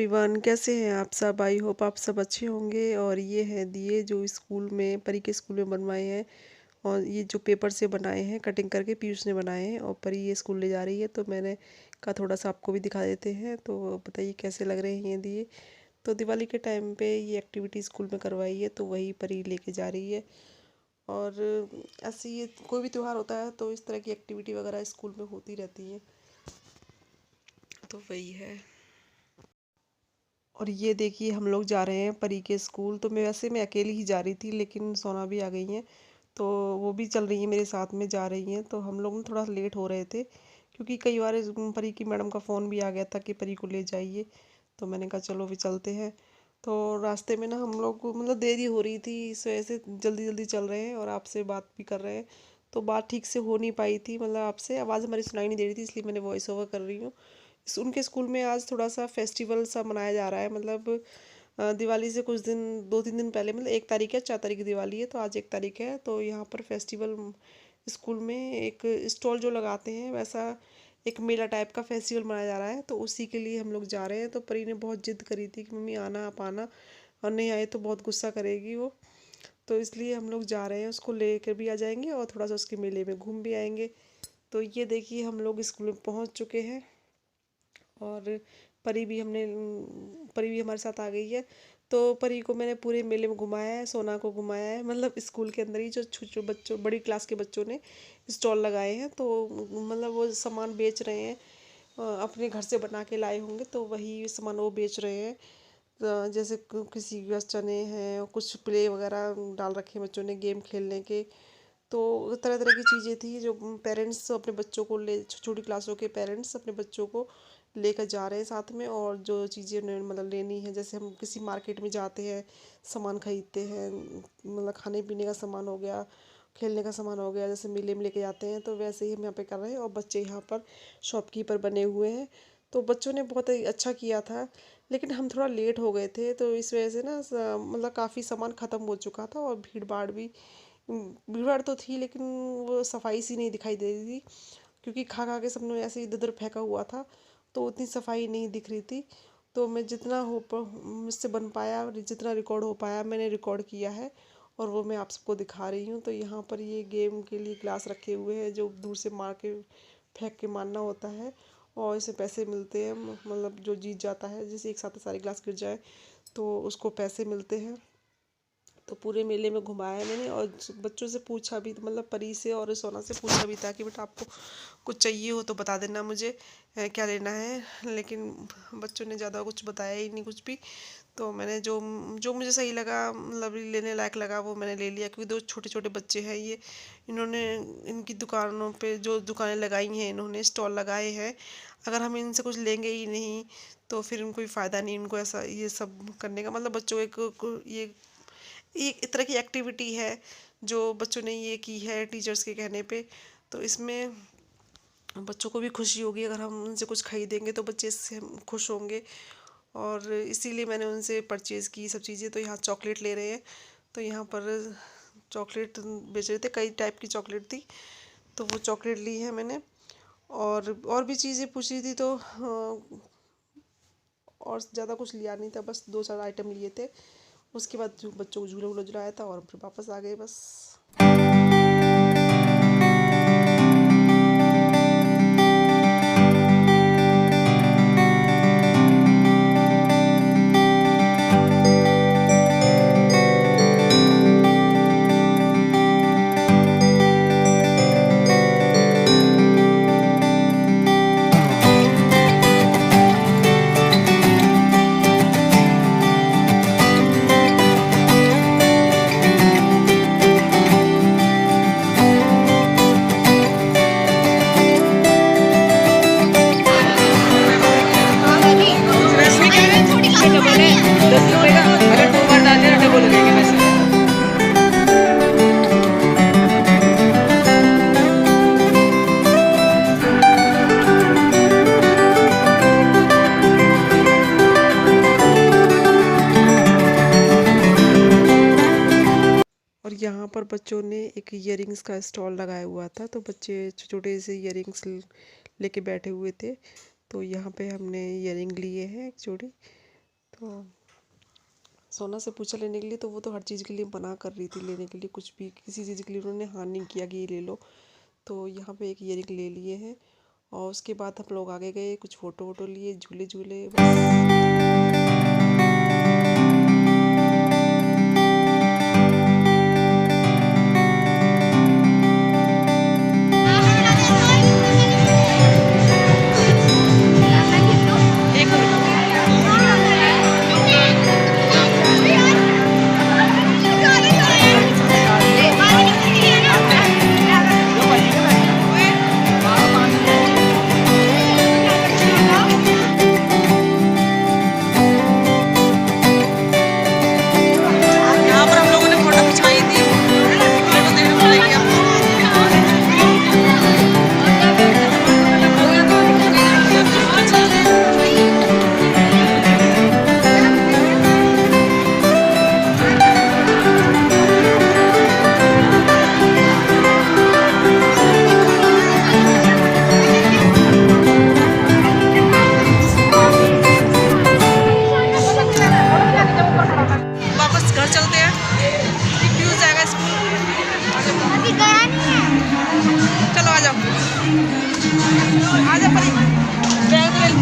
Everyone, कैसे हैं आप सब। आई होप आप सब अच्छे होंगे। और ये हैं दिए जो स्कूल में, परी के स्कूल में बनवाए हैं। और ये जो पेपर से बनाए हैं, कटिंग करके पीयूष ने बनाए हैं। और परी ये स्कूल ले जा रही है, तो मैंने कहा थोड़ा सा आपको भी दिखा देते हैं। तो बताइए कैसे लग रहे हैं ये दिए। तो दिवाली के टाइम पे ये एक्टिविटी स्कूल में करवाई है, तो वही परी लेके जा रही है। और ऐसे ये कोई भी त्यौहार होता है तो इस तरह की एक्टिविटी वगैरह स्कूल में होती रहती है, तो वही है। और ये देखिए हम लोग जा रहे हैं परी के स्कूल। तो मैं अकेली ही जा रही थी, लेकिन सोना भी आ गई हैं, तो वो भी चल रही हैं मेरे साथ में जा रही हैं। तो हम लोग ना थोड़ा लेट हो रहे थे, क्योंकि कई बार परी की मैडम का फ़ोन भी आ गया था कि परी को ले जाइए। तो मैंने कहा चलो भी चलते हैं। तो रास्ते में ना हम लोग को मतलब देरी हो रही थी, इस वजह से जल्दी जल्दी चल रहे हैं और आपसे बात भी कर रहे हैं। तो बात ठीक से हो नहीं पाई थी, मतलब आपसे आवाज़ हमारी सुनाई नहीं दे रही थी, इसलिए मैंने वॉइस ओवर कर रही हूँ। उनके स्कूल में आज थोड़ा सा फेस्टिवल सा मनाया जा रहा है, मतलब दिवाली से कुछ दिन, 2-3 दिन पहले, मतलब 1 तारीख है, 4 तारीख की दिवाली है, तो आज 1 तारीख है। तो यहाँ पर फेस्टिवल स्कूल में एक स्टॉल जो लगाते हैं, वैसा एक मेला टाइप का फेस्टिवल मनाया जा रहा है, तो उसी के लिए हम लोग जा रहे हैं। तो परी ने बहुत जिद करी थी कि मम्मी आना, आप आना, और नहीं आए तो बहुत गुस्सा करेगी वो। तो इसलिए हम लोग जा रहे हैं, उसको लेकर भी आ जाएंगे और थोड़ा सा उसके मेले में घूम भी आएंगे। तो ये देखिए हम लोग स्कूल में पहुँच चुके हैं। और परी भी हमारे साथ आ गई है। तो परी को मैंने पूरे मेले में घुमाया है, सोना को घुमाया है, मतलब स्कूल के अंदर ही जो छोटे बच्चों, बड़ी क्लास के बच्चों ने स्टॉल लगाए हैं, तो मतलब वो सामान बेच रहे हैं। अपने घर से बना के लाए होंगे, तो वही सामान वो बेच रहे हैं। जैसे किसी के पास चने हैं, कुछ प्ले वगैरह डाल रखे हैं बच्चों ने गेम खेलने के। तो तरह तरह की चीज़ें थी जो पेरेंट्स अपने बच्चों को ले, छोटी क्लासों के पेरेंट्स अपने बच्चों को लेकर जा रहे हैं साथ में। और जो चीज़ें उन्हें मतलब लेनी है, जैसे हम किसी मार्केट में जाते हैं, सामान खरीदते हैं, मतलब खाने पीने का सामान हो गया, खेलने का सामान हो गया, जैसे मेले में लेके जाते हैं, तो वैसे ही हम यहाँ पे कर रहे हैं। और बच्चे यहाँ पर शॉपकीपर बने हुए हैं। तो बच्चों ने बहुत ही अच्छा किया था, लेकिन हम थोड़ा लेट हो गए थे, तो इस वजह से ना मतलब काफ़ी सामान ख़त्म हो चुका था। और भीड़ भाड़ भी, भीड़ भाड़ तो थी, लेकिन वो सफाई सी नहीं दिखाई दे रही थी, क्योंकि खा खा के सबने ऐसे इधर उधर फेंका हुआ था, तो उतनी सफाई नहीं दिख रही थी। तो मैं जितना मुझसे बन पाया, जितना रिकॉर्ड हो पाया, मैंने रिकॉर्ड किया है, और वो मैं आप सबको दिखा रही हूँ। तो यहाँ पर ये गेम के लिए ग्लास रखे हुए हैं, जो दूर से मार के फेंक के मारना होता है, और इसे पैसे मिलते हैं, मतलब जो जीत जाता है, जैसे एक साथ सारे ग्लास गिर जाए तो उसको पैसे मिलते हैं। तो पूरे मेले में घुमाया मैंने, और बच्चों से पूछा भी, मतलब परी से और सोना से पूछा भी था कि बेटा आपको कुछ चाहिए हो तो बता देना मुझे, क्या लेना है। लेकिन बच्चों ने ज़्यादा कुछ बताया ही नहीं कुछ भी। तो मैंने जो जो मुझे सही लगा, मतलब लेने लायक लगा, वो मैंने ले लिया, क्योंकि 2 छोटे छोटे बच्चे हैं ये। इन्होंने इनकी दुकानों पे जो दुकानें लगाई हैं, इन्होंने स्टॉल लगाए हैं, अगर हम इनसे कुछ लेंगे ही नहीं तो फिर उनको कोई फ़ायदा नहीं, इनको ऐसा ये सब करने का। मतलब बच्चों ये एक तरह की एक्टिविटी है जो बच्चों ने ये की है टीचर्स के कहने पे। तो इसमें बच्चों को भी खुशी होगी, अगर हम उनसे कुछ खरीदेंगे तो बच्चे इससे खुश होंगे। और इसीलिए मैंने उनसे परचेज़ की सब चीज़ें। तो यहाँ चॉकलेट ले रहे हैं, तो यहाँ पर चॉकलेट बेच रहे थे, कई टाइप की चॉकलेट थी, तो वो चॉकलेट ली है मैंने। और भी चीज़ें पूछ रही थी, तो और ज़्यादा कुछ लिया नहीं था, बस 2-4 आइटम लिए थे। उसके बाद जो बच्चों को झूला वूला झुलाया था, और फिर वापस आ गए बस। और यहाँ पर बच्चों ने एक इयरिंग्स का स्टॉल लगाया हुआ था, तो बच्चे छोटे से इयरिंग्स लेके बैठे हुए थे। तो यहाँ पे हमने इयरिंग लिए हैं एक जोड़ी, तो सोना से पूछा लेने के लिए, तो वो तो हर चीज़ के लिए मना कर रही थी लेने के लिए, कुछ भी किसी चीज़ के लिए उन्होंने हाँ नहीं किया कि ये ले लो। तो यहाँ पे एक ईयरिंग ले लिए हैं और उसके बाद हम लोग आगे गए, कुछ फ़ोटो वोटो लिए, झूले झूले बस। यहाँ पर हम लोगों ने फोटो खिंचवाई थी, फोटो देखने को मिलेगी वापस घर चलते हैं, पीयूष जाएगा स्कूल। अभी गया नहीं है। चलो आ जाओ, आ जाओ परी, बैग ले लो।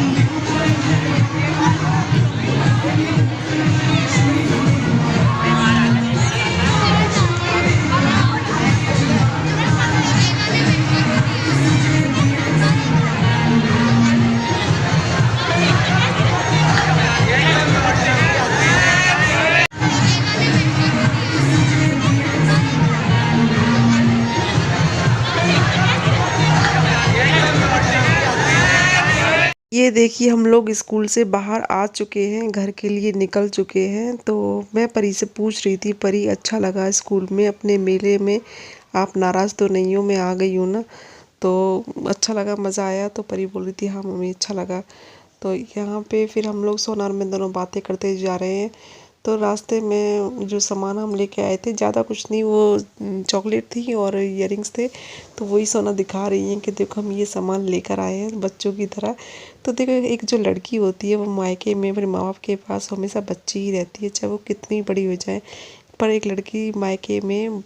ये देखिए हम लोग स्कूल से बाहर आ चुके हैं, घर के लिए निकल चुके हैं। तो मैं परी से पूछ रही थी, परी अच्छा लगा स्कूल में अपने मेले में, आप नाराज़ तो नहीं हो, मैं आ गई हूँ ना, तो अच्छा लगा, मज़ा आया। तो परी बोल रही थी हाँ मम्मी अच्छा लगा। तो यहाँ पे फिर हम लोग सोनार में दोनों बातें करते जा रहे हैं। तो रास्ते में जो सामान हम लेके आए थे, ज़्यादा कुछ नहीं, वो चॉकलेट थी और इयररिंग्स थे। तो वही सोना दिखा रही हैं कि देखो हम ये सामान लेकर आए हैं बच्चों की तरह। तो देखो एक जो लड़की होती है वो मायके में अपने माँ बाप के पास हमेशा बच्ची ही रहती है, चाहे वो कितनी बड़ी हो जाए। पर एक लड़की मायके में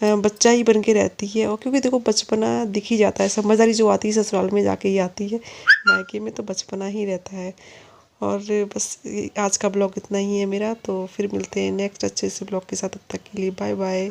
बच्चा ही बन के रहती है। और क्योंकि देखो बचपना दिख ही जाता है, समझदारी जो आती है ससुराल में जाके ही आती है, मायके में तो बचपना ही रहता है। और बस आज का ब्लॉग इतना ही है मेरा, तो फिर मिलते हैं नेक्स्ट अच्छे से ब्लॉग के साथ, तब तक के लिए बाय बाय।